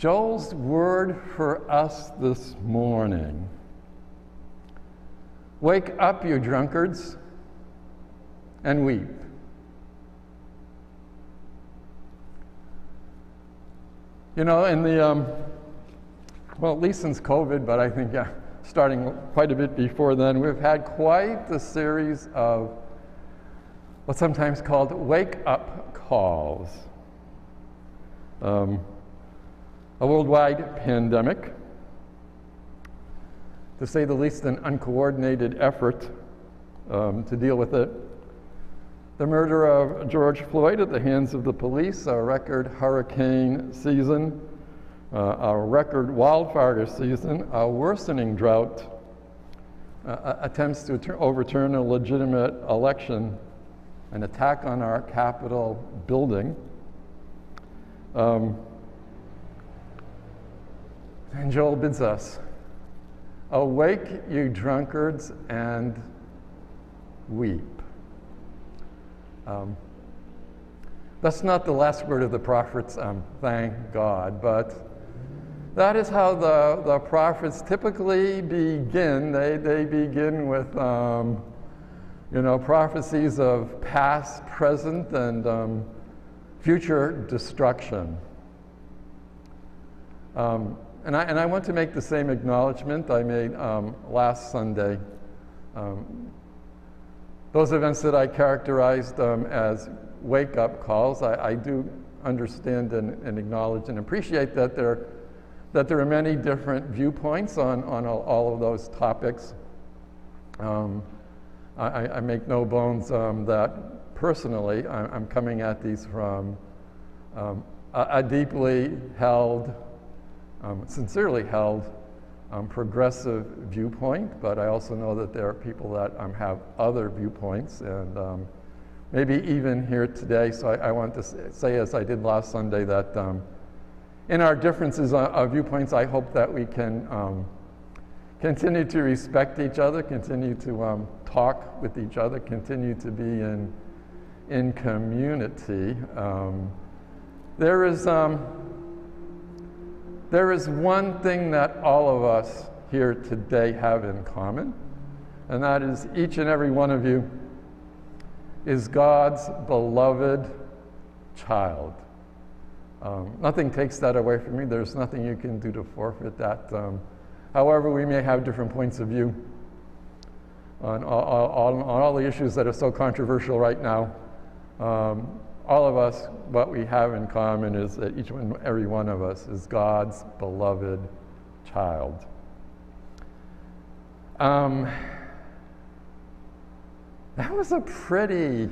Joel's word for us this morning. Wake up, you drunkards, and weep. You know, in the, well, at least since COVID, but I think, starting quite a bit before then, we've had quite a series of what's sometimes called wake-up calls. A worldwide pandemic, to say the least an uncoordinated effort to deal with it. The murder of George Floyd at the hands of the police, a record hurricane season, a record wildfire season, a worsening drought, attempts to overturn a legitimate election, an attack on our Capitol building. And Joel bids us, awake, you drunkards, and weep. That's not the last word of the prophets, thank God, but that is how the prophets typically begin. They begin with, prophecies of past, present, and future destruction. And I want to make the same acknowledgement I made last Sunday. Those events that I characterized as wake-up calls, I do understand and acknowledge and appreciate that there are many different viewpoints on all of those topics. I make no bones that personally I'm coming at these from a deeply held, sincerely held progressive viewpoint, but I also know that there are people that have other viewpoints, and maybe even here today. So I want to say, as I did last Sunday, that in our differences of viewpoints, I hope that we can continue to respect each other, continue to talk with each other, continue to be in community. There is one thing that all of us here today have in common, and that is each and every one of you is God's beloved child. Nothing takes that away from me. There's nothing you can do to forfeit that. However, we may have different points of view on all the issues that are so controversial right now. All of us, what we have in common is that each and every one of us is God's beloved child. That was a pretty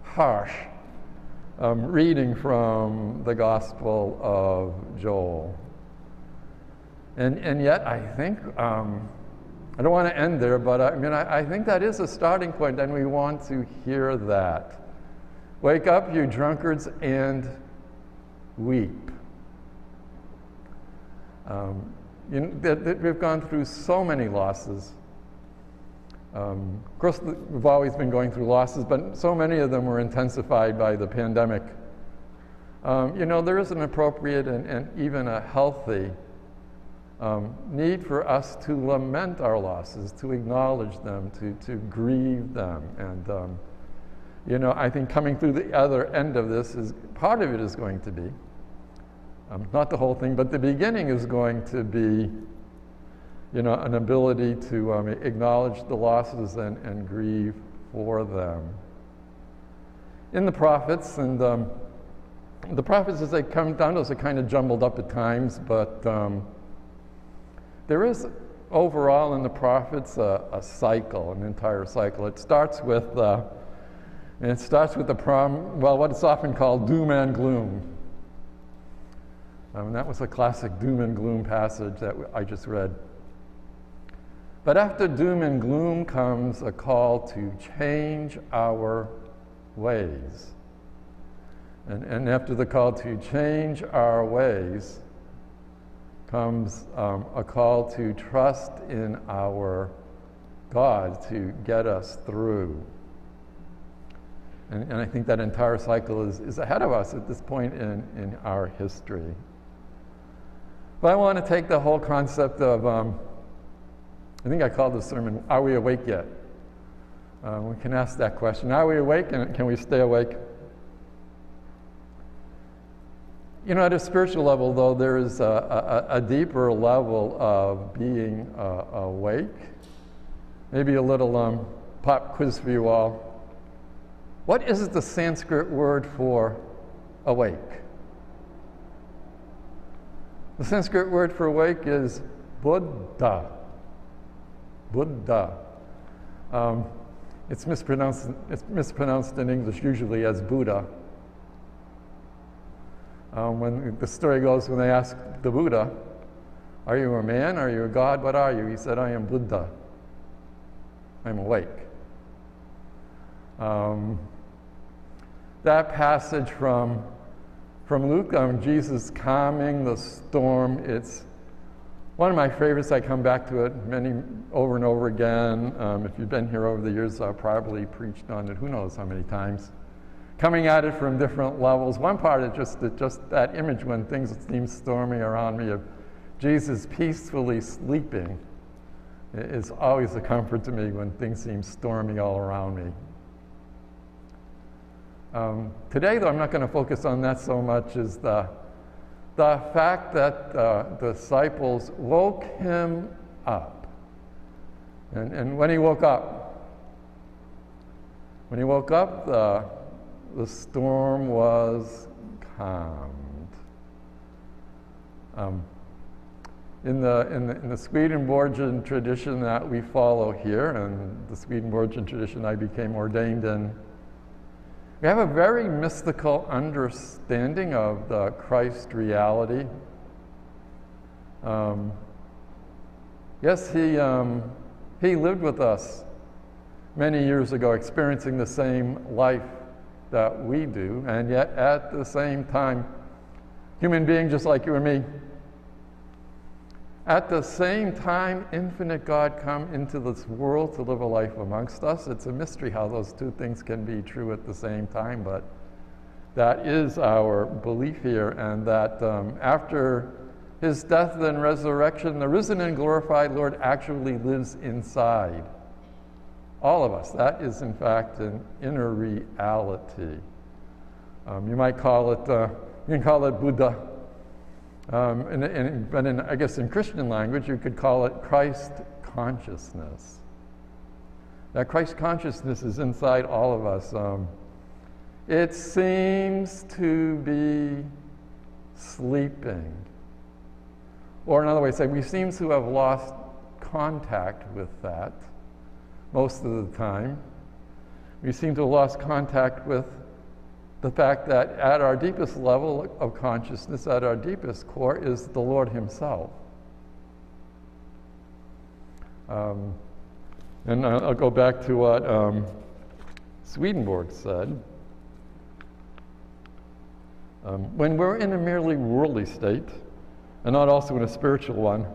harsh reading from the Gospel of Joel. And yet I think, I don't want to end there, but I think that is a starting point, and we want to hear that. Wake up, you drunkards, and weep. We've gone through so many losses. Of course, we've always been going through losses, but so many of them were intensified by the pandemic. There is an appropriate and even a healthy need for us to lament our losses, to acknowledge them, to grieve them, and I think coming through the other end of this is, part of it is going to be, not the whole thing, but the beginning is going to be, an ability to acknowledge the losses and grieve for them. In the prophets, and the prophets as they come down to us are kind of jumbled up at times, but there is overall in the prophets a cycle, an entire cycle. It starts with what is often called doom and gloom. That was a classic doom and gloom passage that I just read. But after doom and gloom comes a call to change our ways. And after the call to change our ways comes a call to trust in our God to get us through. And I think that entire cycle is ahead of us at this point in our history. But I want to take the whole concept of, I think I called the sermon, Are We Awake Yet? We can ask that question. Are we awake, and can we stay awake? You know, at a spiritual level, though, there is a deeper level of being awake. Maybe a little pop quiz for you all. What is the Sanskrit word for awake? The Sanskrit word for awake is Buddha. Buddha. It's mispronounced in English usually as Buddha. When the story goes, when they asked the Buddha, "Are you a man? Are you a god? What are you?" He said, "I am Buddha. I'm awake." That passage from Luke, Jesus calming the storm, it's one of my favorites. I come back to it over and over again. If you've been here over the years, I've probably preached on it who knows how many times. Coming at it from different levels. One part is just that image when things seem stormy around me of Jesus peacefully sleeping. It's always a comfort to me when things seem stormy all around me. Today, though, I'm not going to focus on that so much as the fact that the disciples woke him up. And when he woke up, the storm was calmed. In the Swedenborgian tradition that we follow here, and the Swedenborgian tradition I became ordained in, we have a very mystical understanding of the Christ reality. Yes, he lived with us many years ago, experiencing the same life that we do, and yet at the same time, human being just like you and me. At the same time, infinite God come into this world to live a life amongst us. It's a mystery how those two things can be true at the same time, but that is our belief here, and that after his death and resurrection, the risen and glorified Lord actually lives inside all of us. That is, in fact, an inner reality. You might call it, you can call it Buddha. But I guess in Christian language, you could call it Christ consciousness. That Christ consciousness is inside all of us. It seems to be sleeping. Or another way to say, we seem to have lost contact with that most of the time. We seem to have lost contact with the fact that at our deepest level of consciousness, at our deepest core, is the Lord himself. And I'll go back to what Swedenborg said. When we're in a merely worldly state, and not also in a spiritual one,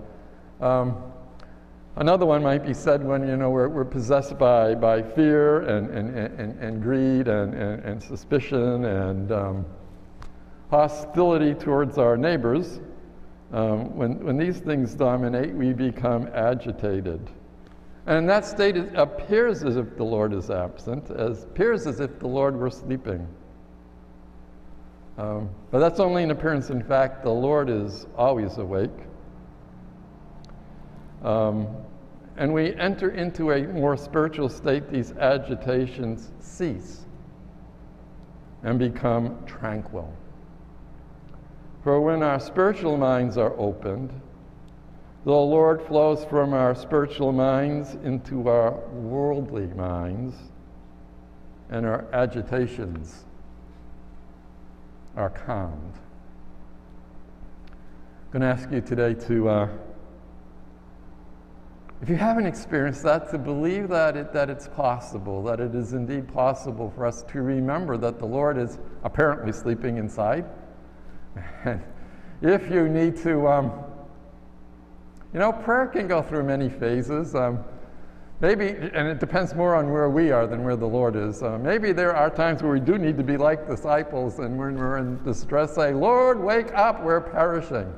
another one might be said when we're possessed by fear and greed and suspicion and hostility towards our neighbors. When these things dominate, we become agitated. And in that state, it appears as if the Lord is absent, appears as if the Lord were sleeping. But that's only an appearance. In fact, the Lord is always awake. And we enter into a more spiritual state, these agitations cease and become tranquil. For when our spiritual minds are opened, the Lord flows from our spiritual minds into our worldly minds, and our agitations are calmed. I'm going to ask you today to if you haven't experienced that, to believe that it's possible, that it is indeed possible for us to remember that the Lord is apparently sleeping inside. And if you need to, prayer can go through many phases. Maybe, and it depends more on where we are than where the Lord is. Maybe there are times where we do need to be like disciples, and when we're in distress, say, "Lord, wake up, we're perishing."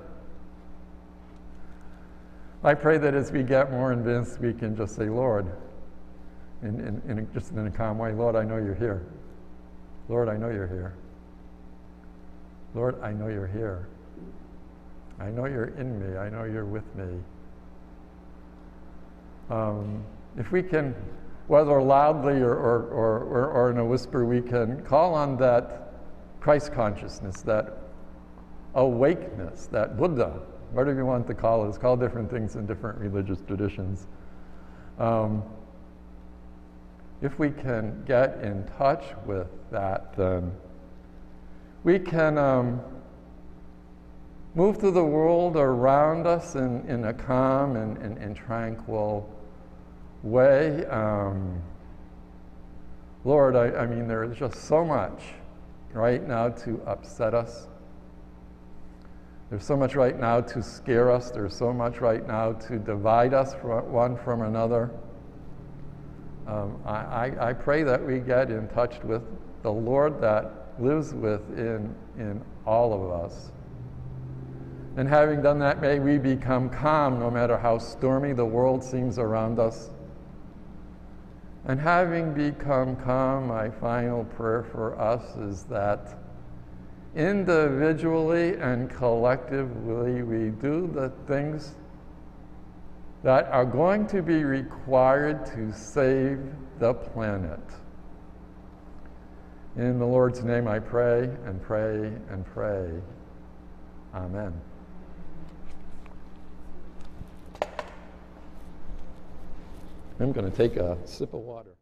I pray that as we get more convinced, we can just say, Lord, just in a calm way, Lord, I know you're here. Lord, I know you're here. Lord, I know you're here. I know you're in me. I know you're with me. If we can, whether loudly or in a whisper, we can call on that Christ consciousness, that awakeness, that Buddha, whatever you want to call it. It's called different things in different religious traditions. If we can get in touch with that, then we can move through the world around us in a calm and tranquil way. Lord, I mean, there is just so much right now to upset us. There's so much right now to scare us. There's so much right now to divide us one from another. I pray that we get in touch with the Lord that lives within all of us. And having done that, may we become calm no matter how stormy the world seems around us. And having become calm, my final prayer for us is that individually and collectively we do the things that are going to be required to save the planet. In the Lord's name I pray and pray and pray. Amen. I'm going to take a sip of water.